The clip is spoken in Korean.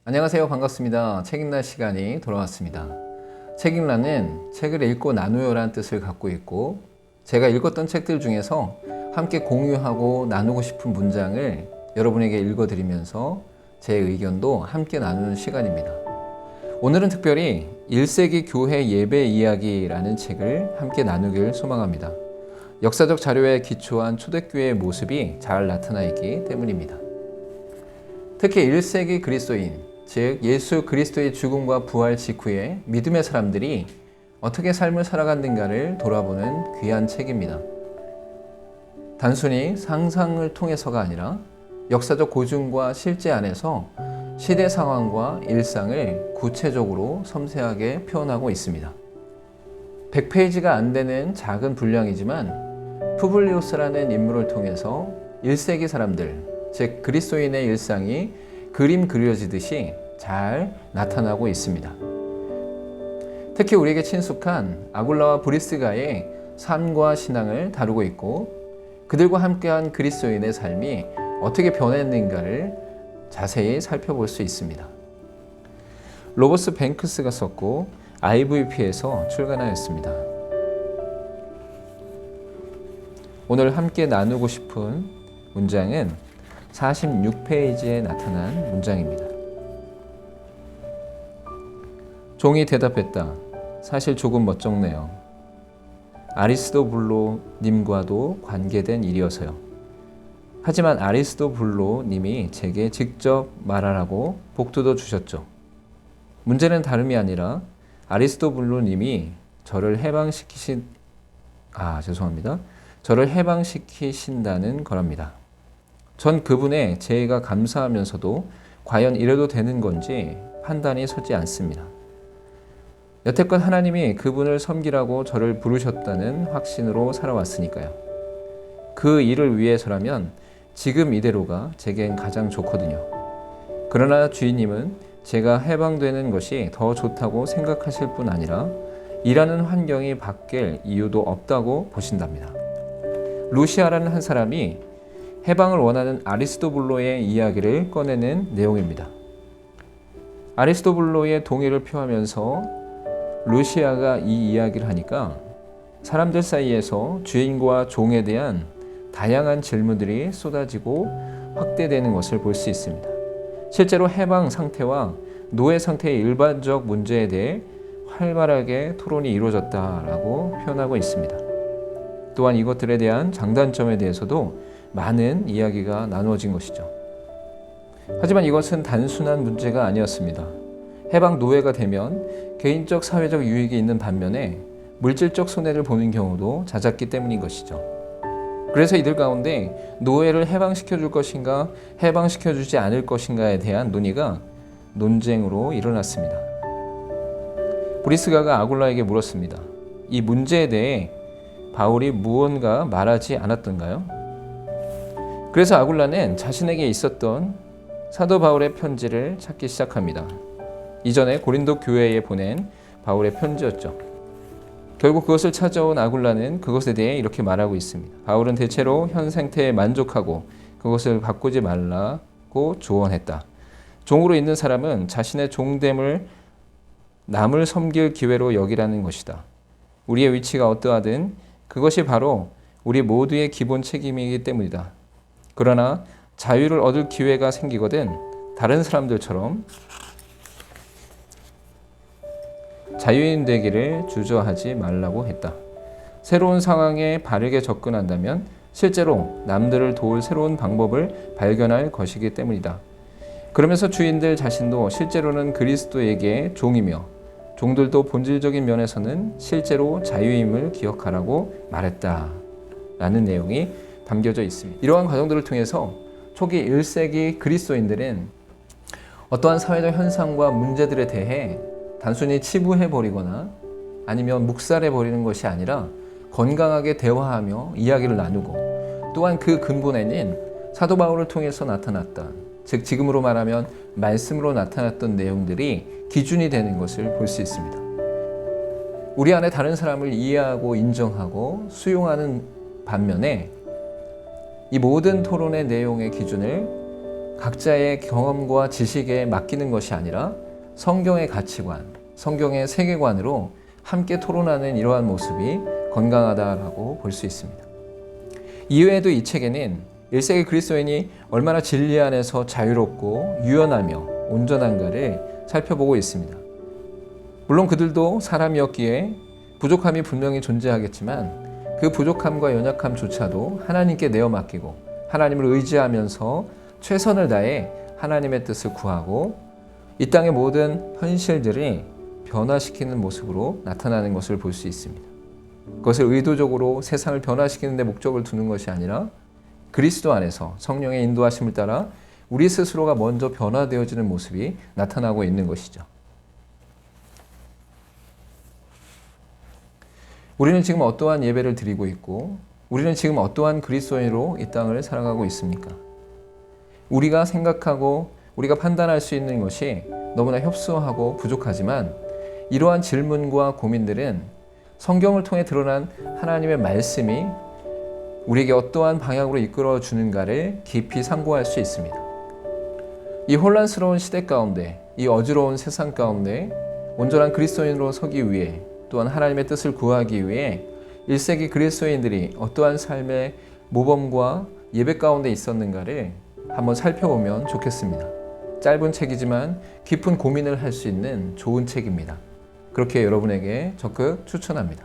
안녕하세요. 반갑습니다. 책 읽는 시간이 돌아왔습니다. 책 읽라는 책을 읽고 나누어라는 뜻을 갖고 있고, 제가 읽었던 책들 중에서 함께 공유하고 나누고 싶은 문장을 여러분에게 읽어드리면서 제 의견도 함께 나누는 시간입니다. 오늘은 특별히 1세기 교회 예배 이야기라는 책을 함께 나누길 소망합니다. 역사적 자료에 기초한 초대교회의 모습이 잘 나타나 있기 때문입니다. 특히 1세기 그리스도인, 즉 예수 그리스도의 죽음과 부활 직후에 믿음의 사람들이 어떻게 삶을 살아갔는가를 돌아보는 귀한 책입니다. 단순히 상상을 통해서가 아니라 역사적 고증과 실제 안에서 시대 상황과 일상을 구체적으로 섬세하게 표현하고 있습니다. 100페이지가 안 되는 작은 분량이지만 푸블리우스라는 인물을 통해서 1세기 사람들, 즉 그리스도인의 일상이 그림 그려지듯이 잘 나타나고 있습니다. 특히 우리에게 친숙한 아굴라와 브리스가의 삶과 신앙을 다루고 있고, 그들과 함께한 그리스도인의 삶이 어떻게 변했는가를 자세히 살펴볼 수 있습니다. 로버스 뱅크스가 썼고 IVP에서 출간하였습니다. 오늘 함께 나누고 싶은 문장은 46페이지에 나타난 문장입니다. 종이 대답했다. 사실 조금 멋쩍네요. 아리스토블로님과도 관계된 일이어서요. 하지만 아리스토블로님이 제게 직접 말하라고 복두도 주셨죠. 문제는 다름이 아니라 아리스토블로님이 저를 해방시키신다는 거랍니다. 전 그분의 제의가 감사하면서도 과연 이래도 되는 건지 판단이 서지 않습니다. 여태껏 하나님이 그분을 섬기라고 저를 부르셨다는 확신으로 살아왔으니까요. 그 일을 위해서라면 지금 이대로가 제겐 가장 좋거든요. 그러나 주인님은 제가 해방되는 것이 더 좋다고 생각하실 뿐 아니라 일하는 환경이 바뀔 이유도 없다고 보신답니다. 루시아라는 한 사람이 해방을 원하는 아리스토블로의 이야기를 꺼내는 내용입니다. 아리스토블로의 동의를 표하면서 루시아가 이 이야기를 하니까 사람들 사이에서 주인과 종에 대한 다양한 질문들이 쏟아지고 확대되는 것을 볼 수 있습니다. 실제로 해방 상태와 노예 상태의 일반적 문제에 대해 활발하게 토론이 이루어졌다라고 표현하고 있습니다. 또한 이것들에 대한 장단점에 대해서도 많은 이야기가 나누어진 것이죠. 하지만 이것은 단순한 문제가 아니었습니다. 해방 노예가 되면 개인적 사회적 유익이 있는 반면에 물질적 손해를 보는 경우도 잦았기 때문인 것이죠. 그래서 이들 가운데 노예를 해방시켜 줄 것인가 해방시켜 주지 않을 것인가에 대한 논의가 논쟁으로 일어났습니다. 브리스가가 아굴라에게 물었습니다. 이 문제에 대해 바울이 무언가 말하지 않았던가요? 그래서 아굴라는 자신에게 있었던 사도 바울의 편지를 찾기 시작합니다. 이전에 고린도 교회에 보낸 바울의 편지였죠. 결국 그것을 찾아온 아굴라는 그것에 대해 이렇게 말하고 있습니다. 바울은 대체로 현 상태에 만족하고 그것을 바꾸지 말라고 조언했다. 종으로 있는 사람은 자신의 종됨을 남을 섬길 기회로 여기라는 것이다. 우리의 위치가 어떠하든 그것이 바로 우리 모두의 기본 책임이기 때문이다. 그러나 자유를 얻을 기회가 생기거든 다른 사람들처럼 자유인 되기를 주저하지 말라고 했다. 새로운 상황에 바르게 접근한다면 실제로 남들을 도울 새로운 방법을 발견할 것이기 때문이다. 그러면서 주인들 자신도 실제로는 그리스도에게 종이며 종들도 본질적인 면에서는 실제로 자유임을 기억하라고 말했다. 라는 내용이 담겨져 있습니다. 이러한 과정들을 통해서 초기 1세기 그리스도인들은 어떠한 사회적 현상과 문제들에 대해 단순히 치부해버리거나 아니면 묵살해버리는 것이 아니라 건강하게 대화하며 이야기를 나누고, 또한 그 근본에는 사도 바울을 통해서 나타났던, 즉 지금으로 말하면 말씀으로 나타났던 내용들이 기준이 되는 것을 볼 수 있습니다. 우리 안에 다른 사람을 이해하고 인정하고 수용하는 반면에 이 모든 토론의 내용의 기준을 각자의 경험과 지식에 맡기는 것이 아니라 성경의 가치관, 성경의 세계관으로 함께 토론하는 이러한 모습이 건강하다라고 볼 수 있습니다. 이외에도 이 책에는 1세기 그리스도인이 얼마나 진리 안에서 자유롭고 유연하며 온전한가를 살펴보고 있습니다. 물론 그들도 사람이었기에 부족함이 분명히 존재하겠지만 그 부족함과 연약함조차도 하나님께 내어 맡기고 하나님을 의지하면서 최선을 다해 하나님의 뜻을 구하고 이 땅의 모든 현실들을 변화시키는 모습으로 나타나는 것을 볼 수 있습니다. 그것을 의도적으로 세상을 변화시키는 데 목적을 두는 것이 아니라 그리스도 안에서 성령의 인도하심을 따라 우리 스스로가 먼저 변화되어지는 모습이 나타나고 있는 것이죠. 우리는 지금 어떠한 예배를 드리고 있고 우리는 지금 어떠한 그리스도인으로 이 땅을 살아가고 있습니까? 우리가 생각하고 우리가 판단할 수 있는 것이 너무나 협소하고 부족하지만 이러한 질문과 고민들은 성경을 통해 드러난 하나님의 말씀이 우리에게 어떠한 방향으로 이끌어 주는가를 깊이 상고할 수 있습니다. 이 혼란스러운 시대 가운데, 이 어지러운 세상 가운데 온전한 그리스도인으로 서기 위해 또한 하나님의 뜻을 구하기 위해 1세기 그리스도인들이 어떠한 삶의 모범과 예배 가운데 있었는가를 한번 살펴보면 좋겠습니다. 짧은 책이지만 깊은 고민을 할 수 있는 좋은 책입니다. 그렇게 여러분에게 적극 추천합니다.